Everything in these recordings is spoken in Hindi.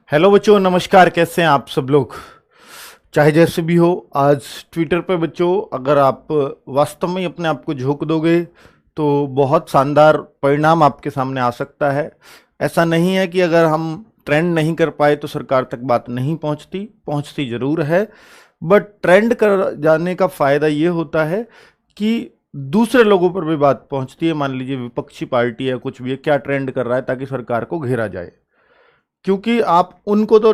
हेलो बच्चों, नमस्कार। कैसे हैं आप सब लोग? चाहे जैसे भी हो, आज ट्विटर पे बच्चों अगर आप वास्तव में ही अपने आप को झोंक दोगे तो बहुत शानदार परिणाम आपके सामने आ सकता है। ऐसा नहीं है कि अगर हम ट्रेंड नहीं कर पाए तो सरकार तक बात नहीं पहुंचती, पहुंचती जरूर है। बट ट्रेंड कर जाने का फायदा ये होता है कि दूसरे लोगों पर भी बात पहुंचती है। मान लीजिए विपक्षी पार्टी है, कुछ भी है, क्या ट्रेंड कर रहा है, ताकि सरकार को घेरा जाए। क्योंकि आप उनको तो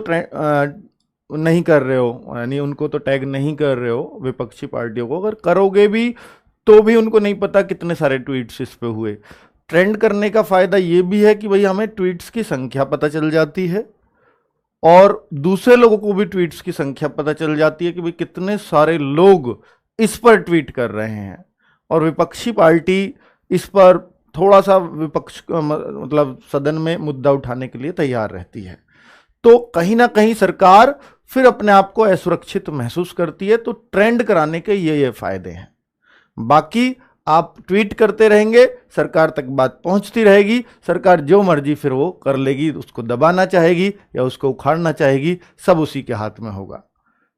नहीं कर रहे हो, यानी उनको तो टैग नहीं कर रहे हो विपक्षी पार्टियों को। अगर करोगे भी तो भी उनको नहीं पता कितने सारे ट्वीट्स इस पे हुए। ट्रेंड करने का फायदा ये भी है कि भाई हमें ट्वीट्स की संख्या पता चल जाती है और दूसरे लोगों को भी ट्वीट्स की संख्या पता चल जाती है कि भाई कितने सारे लोग इस पर ट्वीट कर रहे हैं। और विपक्षी पार्टी इस पर थोड़ा सा विपक्ष मतलब सदन में मुद्दा उठाने के लिए तैयार रहती है। तो कहीं ना कहीं सरकार फिर अपने आप को असुरक्षित महसूस करती है। तो ट्रेंड कराने के ये फायदे हैं। बाकी आप ट्वीट करते रहेंगे, सरकार तक बात पहुंचती रहेगी। सरकार जो मर्जी फिर वो कर लेगी, उसको दबाना चाहेगी या उसको उखाड़ना चाहेगी, सब उसी के हाथ में होगा।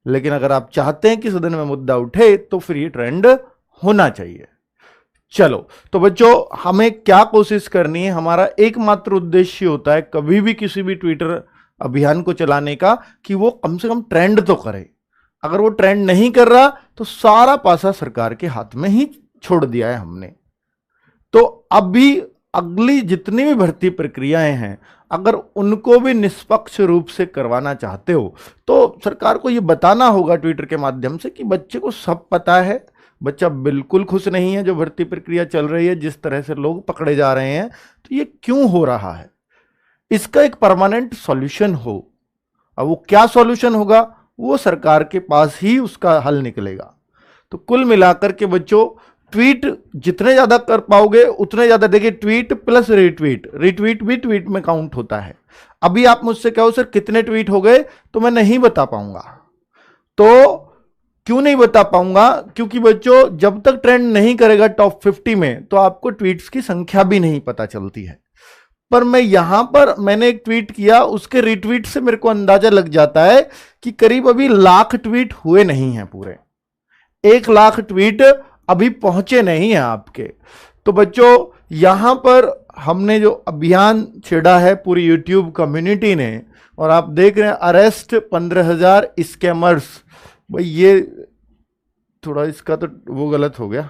लेकिन अगर आप चाहते हैं कि सदन में मुद्दा उठे तो फिर ये ट्रेंड होना चाहिए। चलो, तो बच्चों हमें क्या कोशिश करनी है? हमारा एकमात्र उद्देश्य होता है कभी भी किसी भी ट्विटर अभियान को चलाने का कि वो कम से कम ट्रेंड तो करे। अगर वो ट्रेंड नहीं कर रहा तो सारा पासा सरकार के हाथ में ही छोड़ दिया है हमने। तो अभी अगली जितनी भी भर्ती प्रक्रियाएं हैं, अगर उनको भी निष्पक्ष रूप से करवाना चाहते हो तो सरकार को ये बताना होगा ट्विटर के माध्यम से कि बच्चे को सब पता है, बच्चा बिल्कुल खुश नहीं है जो भर्ती प्रक्रिया चल रही है, जिस तरह से लोग पकड़े जा रहे हैं, तो ये क्यों हो रहा है, इसका एक परमानेंट सॉल्यूशन हो। अब वो क्या सॉल्यूशन होगा, वो सरकार के पास ही उसका हल निकलेगा। तो कुल मिलाकर के बच्चों ट्वीट जितने ज्यादा कर पाओगे उतने ज्यादा, देखिए ट्वीट प्लस रिट्वीट, रिट्वीट भी ट्वीट में काउंट होता है। अभी आप मुझसे कहो सर कितने ट्वीट हो गए, तो मैं नहीं बता पाऊंगा। तो क्यों नहीं बता पाऊंगा? क्योंकि बच्चों जब तक ट्रेंड नहीं करेगा टॉप 50 में तो आपको ट्वीट्स की संख्या भी नहीं पता चलती है। पर मैं यहां पर मैंने एक ट्वीट किया, उसके रिट्वीट से मेरे को अंदाजा लग जाता है कि करीब अभी 1,00,000 ट्वीट हुए नहीं हैं, पूरे 1,00,000 ट्वीट अभी पहुंचे नहीं हैं आपके। तो बच्चों यहां पर हमने जो अभियान छेड़ा है पूरी यूट्यूब कम्युनिटी ने, और आप देख रहे हैं अरेस्ट 15,000 स्कैमर्स। भाई ये थोड़ा इसका तो वो गलत हो गया,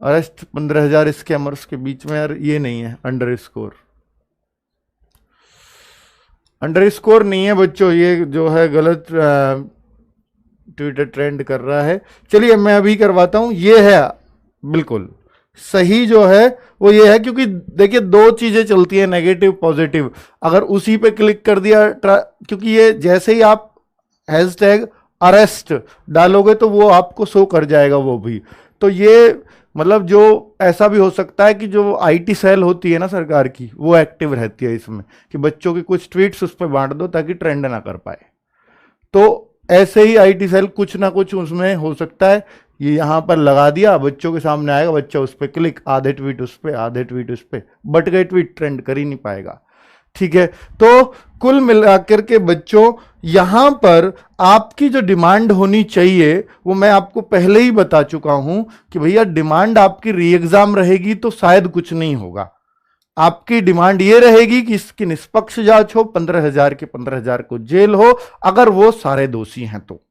अरेस्ट 15,000 स्कैमर्स के बीच में यार ये नहीं है, अंडर स्कोर नहीं है बच्चों, ये जो है गलत ट्विटर ट्रेंड कर रहा है। चलिए मैं अभी करवाता हूं, ये है बिल्कुल सही जो है वो ये है। क्योंकि देखिए दो चीजें चलती है, नेगेटिव पॉजिटिव। अगर उसी पे क्लिक कर दिया, क्योंकि ये जैसे ही आप हैशटैग अरेस्ट डालोगे तो वो आपको शो कर जाएगा वो भी। तो ये मतलब जो ऐसा भी हो सकता है कि जो आईटी सेल होती है ना सरकार की, वो एक्टिव रहती है इसमें कि बच्चों के कुछ ट्वीट्स उस पर बांट दो ताकि ट्रेंड ना कर पाए। तो ऐसे ही आईटी सेल कुछ ना कुछ उसमें हो सकता है। ये यहां पर लगा दिया, बच्चों के सामने आएगा, बच्चा उस पर क्लिक, आधे ट्वीट उस पर, आधे ट्वीट उस पर, बट गए ट्वीट, ट्रेंड कर ही नहीं पाएगा। ठीक है, तो कुल मिलाकर के बच्चों यहां पर आपकी जो डिमांड होनी चाहिए वो मैं आपको पहले ही बता चुका हूं कि भैया डिमांड आपकी री एग्जाम रहेगी तो शायद कुछ नहीं होगा। आपकी डिमांड ये रहेगी कि इसकी निष्पक्ष जांच हो, 15,000 के 15,000 को जेल हो, अगर वो सारे दोषी हैं तो।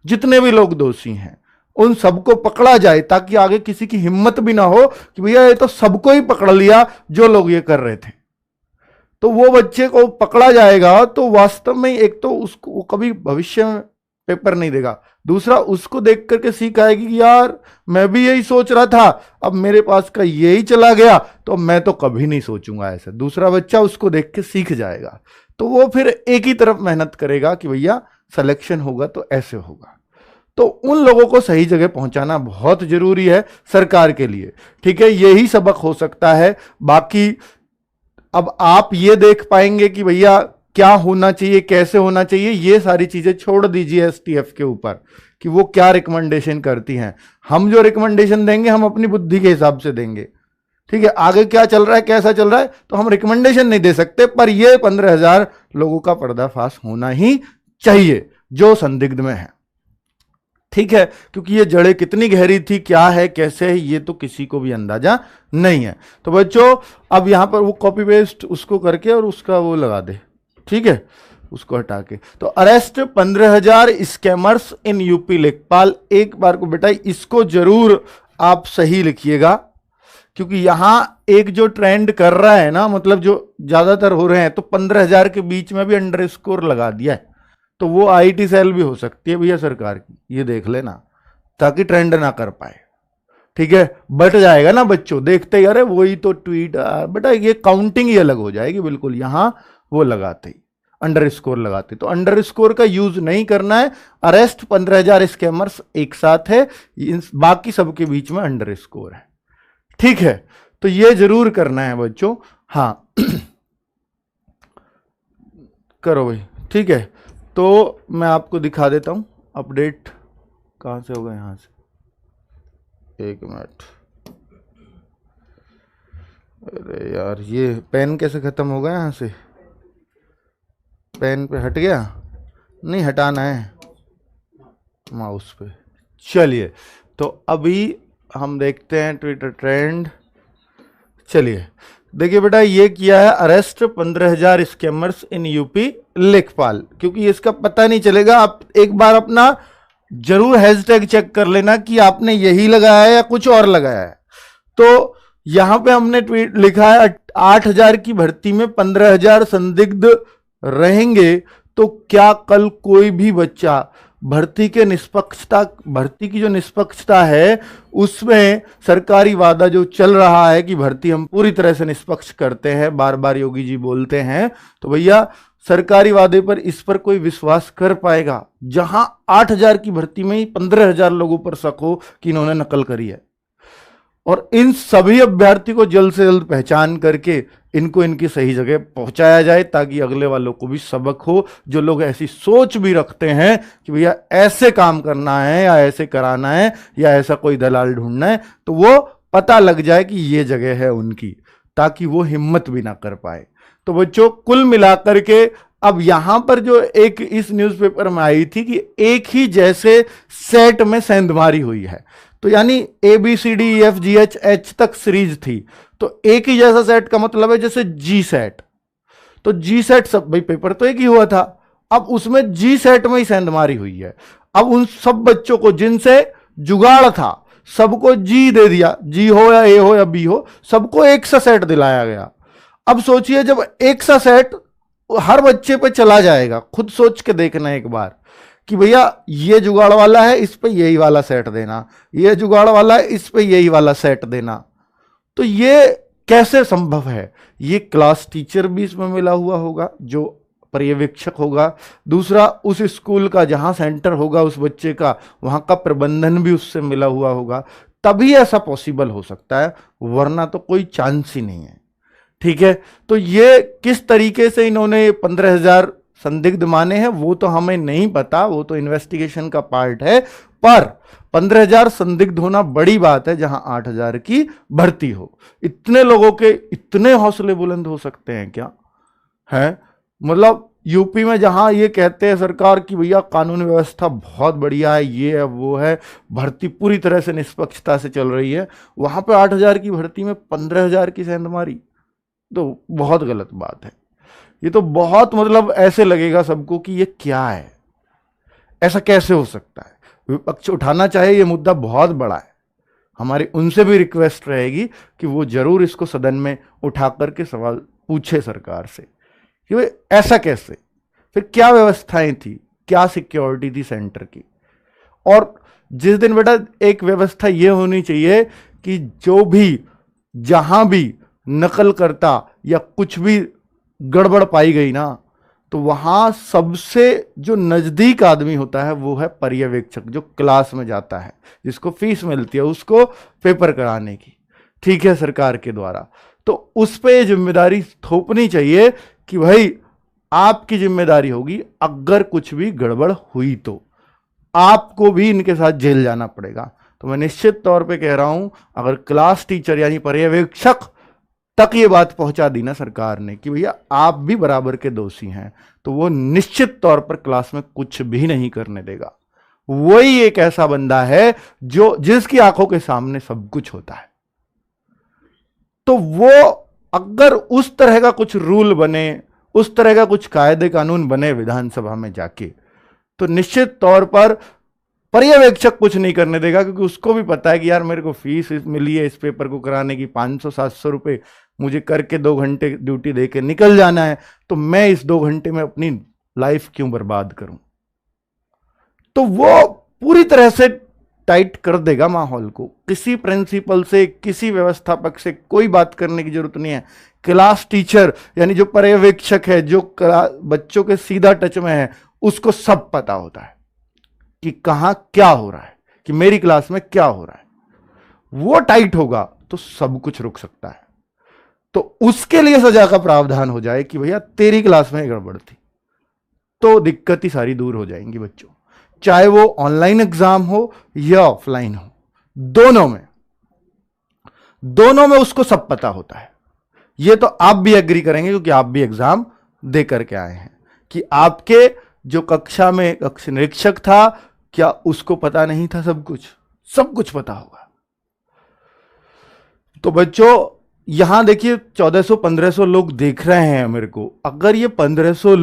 जितने भी लोग दोषी हैं उन सबको पकड़ा जाए, ताकि आगे किसी की हिम्मत भी ना हो कि भैया ये तो सबको ही पकड़ लिया जो लोग ये कर रहे थे। तो वो बच्चे को पकड़ा जाएगा तो वास्तव में एक तो उसको वो कभी भविष्य में पेपर नहीं देगा, दूसरा उसको देख करके सीख आएगी कि यार मैं भी यही सोच रहा था, अब मेरे पास का यही चला गया तो मैं तो कभी नहीं सोचूंगा ऐसा। दूसरा बच्चा उसको देख के सीख जाएगा, तो वो फिर एक ही तरफ मेहनत करेगा कि भैया सिलेक्शन होगा तो ऐसे होगा। तो उन लोगों को सही जगह पहुंचाना बहुत जरूरी है सरकार के लिए। ठीक है, यही सबक हो सकता है। बाकी अब आप ये देख पाएंगे कि भैया क्या होना चाहिए, कैसे होना चाहिए, ये सारी चीजें छोड़ दीजिए एसटीएफ के ऊपर कि वो क्या रिकमेंडेशन करती हैं। हम जो रिकमेंडेशन देंगे हम अपनी बुद्धि के हिसाब से देंगे। ठीक है, आगे क्या चल रहा है, कैसा चल रहा है, तो हम रिकमेंडेशन नहीं दे सकते, पर ये 15,000 लोगों का पर्दाफाश होना ही चाहिए जो संदिग्ध में है। ठीक है, क्योंकि ये जड़ें कितनी गहरी थी, क्या है, कैसे है, ये तो किसी को भी अंदाजा नहीं है। तो बच्चों अब यहां पर वो कॉपी पेस्ट उसको करके और उसका वो लगा दे, ठीक है, उसको हटा के। तो अरेस्ट 15,000 स्कैमर्स इन यूपी लेखपाल। एक बार को बेटा इसको जरूर आप सही लिखिएगा, क्योंकि यहां एक जो ट्रेंड कर रहा है ना, मतलब जो ज्यादातर हो रहे हैं, तो 15,000 के बीच में भी अंडर स्कोर लगा दिया है, तो वो आईटी सेल भी हो सकती है भैया सरकार की, ये देख लेना, ताकि ट्रेंड ना कर पाए। ठीक है, बट जाएगा ना बच्चों, देखते ही अरे वही तो ट्वीट, बेटा ये काउंटिंग ही अलग हो जाएगी बिल्कुल, यहां वो लगाते ही अंडर स्कोर लगाते, तो अंडर स्कोर का यूज नहीं करना है। अरेस्ट 15,000 स्कैमर्स एक साथ है, बाकी सबके बीच में अंडर स्कोर है। ठीक है, तो ये जरूर करना है बच्चों। हाँ करो भाई, ठीक है। तो मैं आपको दिखा देता हूं अपडेट कहां से होगा, यहां से, एक मिनट। अरे यार ये पेन कैसे खत्म होगा, यहां से पेन पे हट गया, नहीं हटाना है माउस पे। चलिए, तो अभी हम देखते हैं ट्विटर ट्रेंड। चलिए देखिए बेटा, ये किया है अरेस्ट 15,000 स्कैमर्स इन यूपी लेखपाल, क्योंकि इसका पता नहीं चलेगा। आप एक बार अपना जरूर हैशटैग चेक कर लेना कि आपने यही लगाया है या कुछ और लगाया है। तो यहां पे हमने ट्वीट लिखा है 8,000 की भर्ती में 15,000 संदिग्ध रहेंगे, तो क्या कल कोई भी बच्चा भर्ती की जो निष्पक्षता है उसमें सरकारी वादा जो चल रहा है कि भर्ती हम पूरी तरह से निष्पक्ष करते हैं, बार बार योगी जी बोलते हैं, तो भैया सरकारी वादे पर इस पर कोई विश्वास कर पाएगा जहां 8,000 की भर्ती में ही 15,000 लोगों पर शक हो कि इन्होंने नकल करी है। और इन सभी अभ्यर्थी को जल्द से जल्द पहचान करके इनको इनकी सही जगह पहुंचाया जाए, ताकि अगले वालों को भी सबक हो। जो लोग ऐसी सोच भी रखते हैं कि भैया ऐसे काम करना है या ऐसे कराना है या ऐसा कोई दलाल ढूंढना है, तो वो पता लग जाए कि ये जगह है उनकी, ताकि वो हिम्मत भी ना कर पाए। तो बच्चों कुल मिलाकर के अब यहां पर जो एक इस न्यूज़पेपर में आई थी कि एक ही जैसे सेट में सेंधमारी हुई है, तो यानी ABCDEFGH तक सीरीज थी, तो एक ही जैसा सेट का मतलब है जैसे जी सेट, तो जी सेट सब भाई पेपर तो एक ही हुआ था, अब उसमें जी सेट में ही सेंधमारी हुई है। अब उन सब बच्चों को जिनसे जुगाड़ था सबको जी दे दिया, जी हो या ए हो या बी हो, सबको एक सा सेट दिलाया गया। अब सोचिए जब एक सा सेट हर बच्चे पे चला जाएगा, खुद सोच के देखना एक बार कि भैया ये जुगाड़ वाला है इस पे यही वाला सेट देना, ये जुगाड़ वाला है इस पे यही वाला सेट देना, तो ये कैसे संभव है। ये क्लास टीचर भी इसमें मिला हुआ होगा जो पर्यवेक्षक होगा, दूसरा उस स्कूल का जहां सेंटर होगा उस बच्चे का, वहां का प्रबंधन भी उससे मिला हुआ होगा, तभी ऐसा पॉसिबल हो सकता है, वरना तो कोई चांस ही नहीं है। ठीक है, तो ये किस तरीके से इन्होंने 15,000 संदिग्ध माने हैं वो तो हमें नहीं पता, वो तो इन्वेस्टिगेशन का पार्ट है, पर 15,000 संदिग्ध होना बड़ी बात है जहां 8,000 की भर्ती हो। इतने लोगों के इतने हौसले बुलंद हो सकते हैं क्या, है मतलब यूपी में जहां ये कहते हैं सरकार की भैया कानून व्यवस्था बहुत बढ़िया है, ये है वो है, भर्ती पूरी तरह से निष्पक्षता से चल रही है, वहां पे 8,000 की भर्ती में 15,000 की सेंधमारी, तो बहुत गलत बात है। ये तो बहुत मतलब ऐसे लगेगा सबको कि ये क्या है, ऐसा कैसे हो सकता है। विपक्ष उठाना चाहे ये मुद्दा बहुत बड़ा है, हमारी उनसे भी रिक्वेस्ट रहेगी कि वो जरूर इसको सदन में उठा करके सवाल पूछे सरकार से कि भाई ऐसा कैसे, फिर क्या व्यवस्थाएं थी, क्या सिक्योरिटी थी सेंटर की। और जिस दिन बेटा एक व्यवस्था ये होनी चाहिए कि जो भी जहां भी नकल करता या कुछ भी गड़बड़ पाई गई ना, तो वहां सबसे जो नजदीक आदमी होता है वो है पर्यवेक्षक, जो क्लास में जाता है, जिसको फीस मिलती है उसको पेपर कराने की, ठीक है, सरकार के द्वारा। तो उस पर यह जिम्मेदारी थोपनी चाहिए कि भाई आपकी जिम्मेदारी होगी, अगर कुछ भी गड़बड़ हुई तो आपको भी इनके साथ जेल जाना पड़ेगा। तो मैं निश्चित तौर पे कह रहा हूं, अगर क्लास टीचर यानी पर्यवेक्षक तक ये बात पहुंचा दी ना सरकार ने कि भैया आप भी बराबर के दोषी हैं, तो वो निश्चित तौर पर क्लास में कुछ भी नहीं करने देगा। वही एक ऐसा बंदा है जिसकी आंखों के सामने सब कुछ होता है। तो वो अगर उस तरह का कुछ रूल बने, उस तरह का कुछ कायदे कानून बने विधानसभा में जाके, तो निश्चित तौर पर पर्यवेक्षक कुछ नहीं करने देगा, क्योंकि उसको भी पता है कि यार मेरे को फीस मिली है इस पेपर को कराने की 500-700 रुपए, मुझे करके 2 घंटे ड्यूटी देके निकल जाना है, तो मैं इस 2 घंटे में अपनी लाइफ क्यों बर्बाद करूं। तो वो पूरी तरह से टाइट कर देगा माहौल को। किसी प्रिंसिपल से, किसी व्यवस्थापक से कोई बात करने की जरूरत नहीं है। क्लास टीचर यानी जो पर्यवेक्षक है, जो बच्चों के सीधा टच में है, उसको सब पता होता है कि कहां क्या हो रहा है, कि मेरी क्लास में क्या हो रहा है। वो टाइट होगा तो सब कुछ रुक सकता है। तो उसके लिए सजा का प्रावधान हो जाए कि भैया तेरी क्लास में गड़बड़ थी, तो दिक्कत ही सारी दूर हो जाएंगी बच्चों। चाहे वो ऑनलाइन एग्जाम हो या ऑफलाइन हो, दोनों में उसको सब पता होता है। ये तो आप भी एग्री करेंगे, क्योंकि आप भी एग्जाम दे करके आए हैं, कि आपके जो कक्षा में कक्षा निरीक्षक था, क्या उसको पता नहीं था सब कुछ पता होगा। तो बच्चों यहां देखिए 1400-1500 लोग देख रहे हैं मेरे को। अगर ये 1500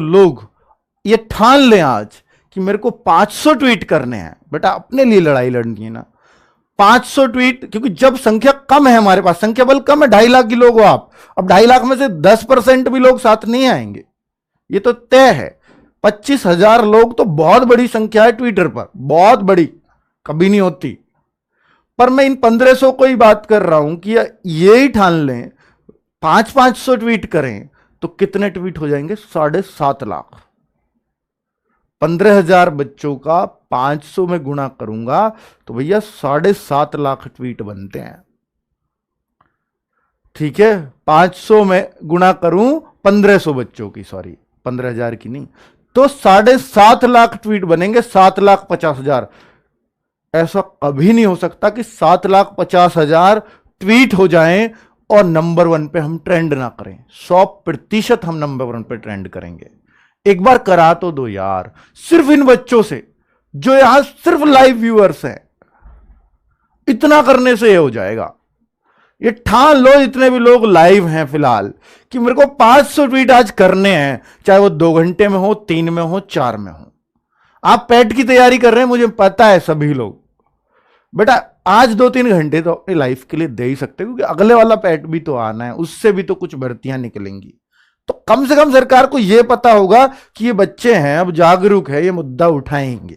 लोग ये ठान लें आज कि मेरे को 500 ट्वीट करने हैं, बेटा अपने लिए लड़ाई लड़नी है ना, 500 ट्वीट, क्योंकि जब संख्या कम है, हमारे पास संख्या बल कम है, 2.5 लाख की लोग हो आप। अब 2.5 लाख में से 10% भी लोग साथ नहीं आएंगे, ये तो तय है। 25,000 लोग तो बहुत बड़ी संख्या है ट्विटर पर, बहुत बड़ी, कभी नहीं होती। पर मैं इन 1500 को ही बात कर रहा हूं कि ये ही ठान लें 500 ट्वीट करें तो कितने ट्वीट हो जाएंगे? 7.5 लाख। 15,000 बच्चों का 500 में गुणा करूंगा तो भैया 7.5 लाख ट्वीट बनते हैं। ठीक है, 500 में गुणा करूं 1500 बच्चों की, सॉरी 15,000 की नहीं, तो 7.5 लाख ट्वीट बनेंगे। 7,50,000। ऐसा कभी नहीं हो सकता कि 7,50,000 ट्वीट हो जाएं और नंबर 1 पे हम ट्रेंड ना करें। 100% हम नंबर 1 पे ट्रेंड करेंगे। एक बार करा तो दो यार, सिर्फ इन बच्चों से जो यहां सिर्फ लाइव व्यूअर्स हैं, इतना करने से ये हो जाएगा। ये ठान लो जितने भी लोग लाइव हैं फिलहाल कि मेरे को 500 ट्वीट आज करने हैं, चाहे वो 2 घंटे में हो, 3 में हो, 4 में हो। आप पैट की तैयारी कर रहे हैं, मुझे पता है सभी लोग, बेटा आज 2-3 घंटे तो अपनी लाइफ के लिए दे ही सकते, क्योंकि अगले वाला पैट भी तो आना है, उससे भी तो कुछ भर्तियां निकलेंगी। तो कम से कम सरकार को यह पता होगा कि ये बच्चे हैं, अब जागरूक है, ये मुद्दा उठाएंगे।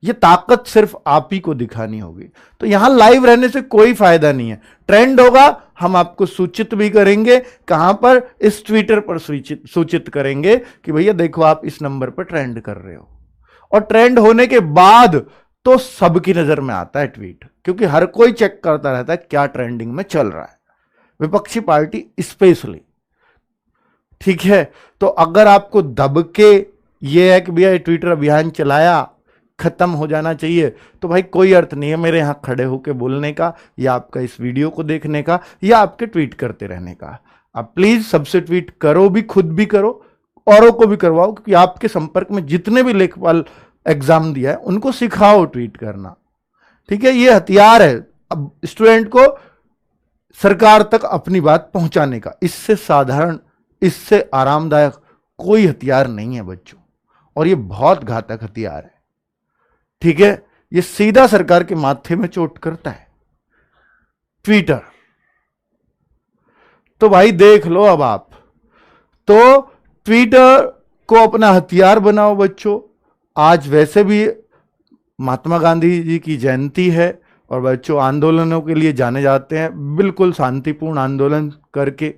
ये ताकत सिर्फ आप ही को दिखानी होगी। तो यहां लाइव रहने से कोई फायदा नहीं है। ट्रेंड होगा, हम आपको सूचित भी करेंगे। कहां पर? इस ट्विटर पर सूचित करेंगे कि भैया देखो आप इस नंबर पर ट्रेंड कर रहे हो। और ट्रेंड होने के बाद तो सबकी नजर में आता है ट्वीट, क्योंकि हर कोई चेक करता रहता है क्या ट्रेंडिंग में चल रहा है, विपक्षी पार्टी स्पेशली। ठीक है, तो अगर आपको दब के ये है कि भैया ट्विटर अभियान चलाया, खत्म हो जाना चाहिए, तो भाई कोई अर्थ नहीं है मेरे यहां खड़े होकर बोलने का, या आपका इस वीडियो को देखने का, या आपके ट्वीट करते रहने का। आप प्लीज सबसे ट्वीट करो भी, खुद भी करो, औरों को भी करवाओ, क्योंकि आपके संपर्क में जितने भी लेखपाल एग्जाम दिया है उनको सिखाओ ट्वीट करना। ठीक है, ये हथियार है अब स्टूडेंट को सरकार तक अपनी बात पहुंचाने का। इससे साधारण, इससे आरामदायक कोई हथियार नहीं है बच्चों, और ये बहुत घातक हथियार है। ठीक है, ये सीधा सरकार के माथे में चोट करता है ट्विटर। तो भाई देख लो अब आप, तो ट्विटर को अपना हथियार बनाओ बच्चों। आज वैसे भी महात्मा गांधी जी की जयंती है, और बच्चों आंदोलनों के लिए जाने जाते हैं, बिल्कुल शांतिपूर्ण आंदोलन करके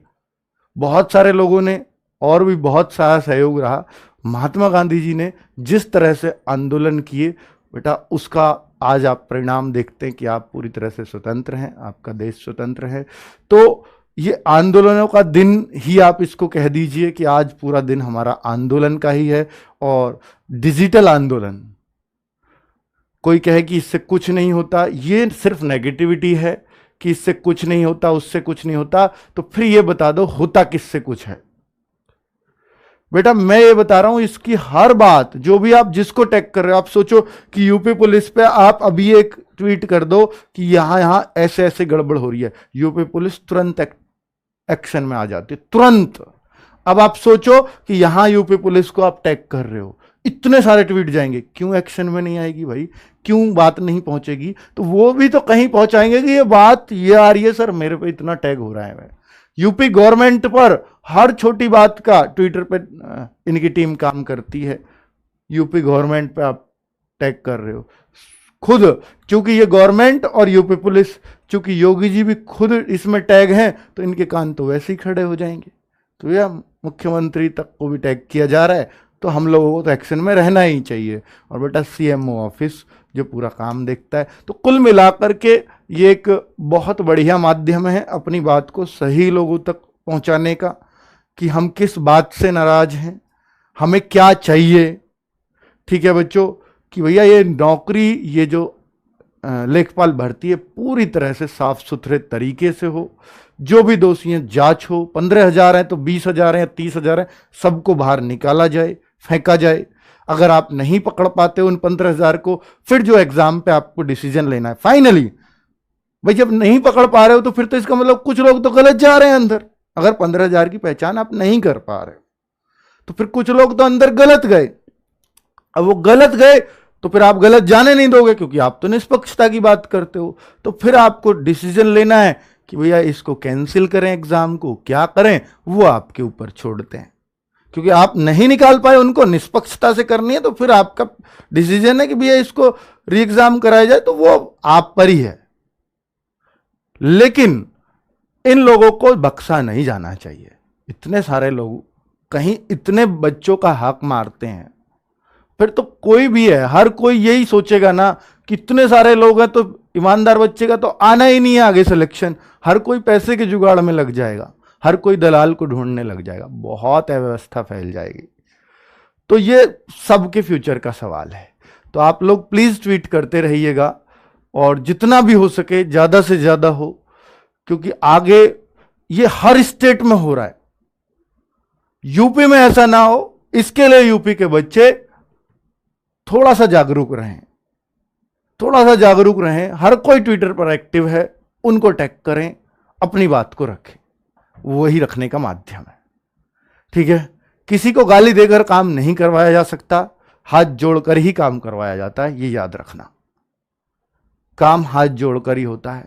बहुत सारे लोगों ने, और भी बहुत सारा सहयोग रहा। महात्मा गांधी जी ने जिस तरह से आंदोलन किए बेटा, उसका आज आप परिणाम देखते हैं कि आप पूरी तरह से स्वतंत्र हैं, आपका देश स्वतंत्र है। तो ये आंदोलनों का दिन ही आप इसको कह दीजिए कि आज पूरा दिन हमारा आंदोलन का ही है। और डिजिटल आंदोलन, कोई कहे कि इससे कुछ नहीं होता, ये सिर्फ नेगेटिविटी है कि इससे कुछ नहीं होता, उससे कुछ नहीं होता। तो फिर ये बता दो होता किससे कुछ है। बेटा मैं ये बता रहा हूं, इसकी हर बात जो भी आप जिसको टैग कर रहे हो, आप सोचो कि यूपी पुलिस पे आप अभी एक ट्वीट कर दो कि यहां यहां ऐसे ऐसे गड़बड़ हो रही है, यूपी पुलिस तुरंत एक्शन में आ जाती है, तुरंत। अब आप सोचो कि यहां यूपी पुलिस को आप टैग कर रहे हो, इतने सारे ट्वीट जाएंगे, क्यों एक्शन में नहीं आएगी भाई? क्यों बात नहीं पहुंचेगी? तो वो भी तो कहीं पहुंचाएंगे कि ये बात ये आ रही है सर, मेरे पे इतना टैग हो रहा है। यूपी गवर्नमेंट पर हर छोटी बात का ट्विटर पे इनकी टीम काम करती है। यूपी गवर्नमेंट पे आप टैग कर रहे हो खुद, क्योंकि ये गवर्नमेंट और यूपी पुलिस, चूंकि योगी जी भी खुद इसमें टैग हैं, तो इनके कान तो वैसे ही खड़े हो जाएंगे। तो यह मुख्यमंत्री तक को भी टैग किया जा रहा है, तो हम लोगों को तो एक्शन में रहना ही चाहिए। और बेटा सीएमओ ऑफिस जो पूरा काम देखता है। तो कुल मिलाकर के ये एक बहुत बढ़िया माध्यम है अपनी बात को सही लोगों तक पहुंचाने का, कि हम किस बात से नाराज हैं, हमें क्या चाहिए। ठीक है बच्चों, कि भैया ये नौकरी, ये जो लेखपाल भर्ती है पूरी तरह से साफ सुथरे तरीके से हो, जो भी दोषी हैं जांच हो, 15,000 हैं तो 20,000 हैं या 30,000 हैं, सबको बाहर निकाला जाए, फेंका जाए। अगर आप नहीं पकड़ पाते उन 15,000 को, फिर जो एग्जाम पे आपको डिसीजन लेना है फाइनली, भाई जब नहीं पकड़ पा रहे हो तो फिर तो इसका मतलब कुछ लोग तो गलत जा रहे हैं अंदर। अगर 15,000 की पहचान आप नहीं कर पा रहे हो तो फिर कुछ लोग तो अंदर गलत गए। अब वो गलत गए तो फिर आप गलत जाने नहीं दोगे, क्योंकि आप तो निष्पक्षता की बात करते हो। तो फिर आपको डिसीजन लेना है कि भैया इसको कैंसिल करें, एग्जाम को क्या करें, वो आपके ऊपर छोड़ते हैं। क्योंकि आप नहीं निकाल पाए, उनको निष्पक्षता से करनी है, तो फिर आपका डिसीजन है कि भैया इसको री एग्जाम कराया जाए, तो वो आप पर ही है। लेकिन इन लोगों को बख्शा नहीं जाना चाहिए। इतने सारे लोग कहीं इतने बच्चों का हक मारते हैं, फिर तो कोई भी है, हर कोई यही सोचेगा ना कि इतने सारे लोग हैं तो ईमानदार बच्चे का तो आना ही नहीं है आगे सिलेक्शन। हर कोई पैसे के जुगाड़ में लग जाएगा, हर कोई दलाल को ढूंढने लग जाएगा, बहुत अव्यवस्था फैल जाएगी। तो ये सबके फ्यूचर का सवाल है। तो आप लोग प्लीज ट्वीट करते रहिएगा, और जितना भी हो सके ज्यादा से ज्यादा हो, क्योंकि आगे ये हर स्टेट में हो रहा है, यूपी में ऐसा ना हो। इसके लिए यूपी के बच्चे थोड़ा सा जागरूक रहें, थोड़ा सा जागरूक रहें। हर कोई ट्विटर पर एक्टिव है, उनको टैग करें, अपनी बात को रखें, वही रखने का माध्यम है। ठीक है, किसी को गाली देकर काम नहीं करवाया जा सकता, हाथ जोड़कर ही काम करवाया जाता है, ये याद रखना। काम हाथ जोड़कर ही होता है।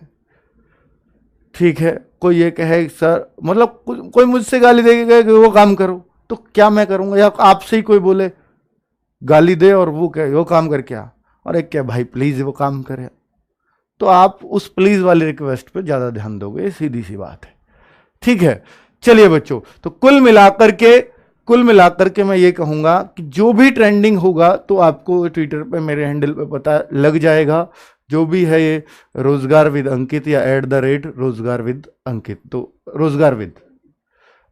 ठीक है, कोई ये कहे सर, मतलब कोई मुझसे गाली देगा कि वो काम करो, तो क्या मैं करूंगा? या आपसे ही कोई बोले गाली दे और वो कहे वो काम कर, क्या? और एक क्या भाई प्लीज वो काम करे, तो आप उस प्लीज वाली रिक्वेस्ट पे ज्यादा ध्यान दोगे, सीधी सी बात है। ठीक है, चलिए बच्चों, तो कुल मिलाकर के मैं ये कहूंगा कि जो भी ट्रेंडिंग होगा तो आपको ट्विटर पे मेरे हैंडल पे पता लग जाएगा। जो भी है ये रोजगार विद अंकित या @रोजगार विद अंकित, तो रोजगार विद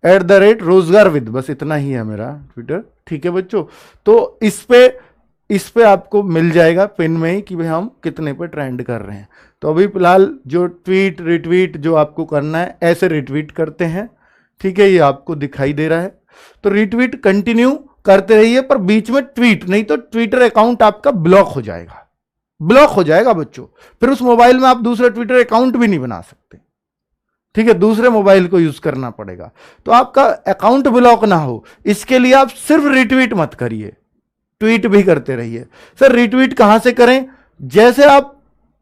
@रोजगार विद, बस इतना ही है मेरा ट्विटर। ठीक है बच्चों, तो इस पे आपको मिल जाएगा पिन में ही कि भाई हम कितने पे ट्रेंड कर रहे हैं। तो अभी फिलहाल जो ट्वीट रिट्वीट जो आपको करना है, ऐसे रिट्वीट करते हैं। ठीक है, ये आपको दिखाई दे रहा है, तो रिट्वीट कंटिन्यू करते रहिए, पर बीच में ट्वीट नहीं, तो ट्विटर अकाउंट आपका ब्लॉक हो जाएगा, ब्लॉक हो जाएगा बच्चों। फिर उस मोबाइल में आप दूसरा ट्विटर अकाउंट भी नहीं बना सकते। ठीक है, दूसरे मोबाइल को यूज करना पड़ेगा। तो आपका अकाउंट ब्लॉक ना हो, इसके लिए आप सिर्फ रिट्वीट मत करिए, ट्वीट भी करते रहिए। सर रिट्वीट कहां से करें? जैसे आप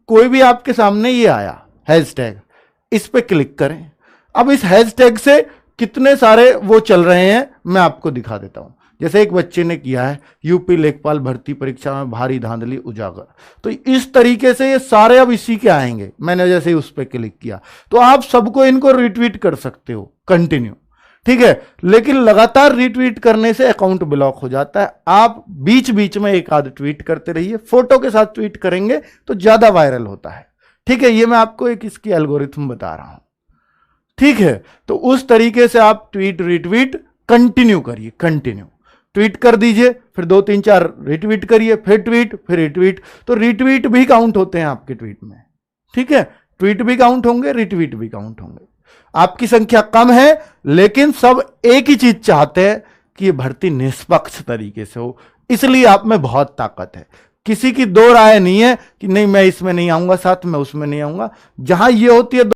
कोई भी आपके सामने ये आया हैशटैग, इस पे क्लिक करें। अब इस हैशटैग से कितने सारे वो चल रहे हैं मैं आपको दिखा देता हूं। जैसे एक बच्चे ने किया है यूपी लेखपाल भर्ती परीक्षा में भारी धांधली उजागर, तो इस तरीके से ये सारे अब इसी के आएंगे। मैंने जैसे ही उस पर क्लिक किया, तो आप सबको इनको रिट्वीट कर सकते हो कंटिन्यू। ठीक है, लेकिन लगातार रिट्वीट करने से अकाउंट ब्लॉक हो जाता है। आप बीच बीच में एक आध ट्वीट करते रहिए, फोटो के साथ ट्वीट करेंगे तो ज्यादा वायरल होता है। ठीक है, ये मैं आपको एक इसकी एल्गोरिथम बता रहा हूं। ठीक है, तो उस तरीके से आप ट्वीट रिट्वीट कंटिन्यू करिए, कंटिन्यू ट्वीट कर दीजिए, फिर 2 3 4 रिट्वीट करिए, फिर ट्वीट, फिर रिट्वीट। तो रिट्वीट भी काउंट होते हैं आपके ट्वीट में, ठीक है। ट्वीट भी काउंट होंगे, रिट्वीट भी काउंट होंगे। आपकी संख्या कम है, लेकिन सब एक ही चीज चाहते हैं कि ये भर्ती निष्पक्ष तरीके से हो, इसलिए आप में बहुत ताकत है। किसी की दो राय नहीं है कि नहीं मैं इसमें नहीं आऊंगा साथ में, उसमें नहीं आऊंगा। जहां ये होती है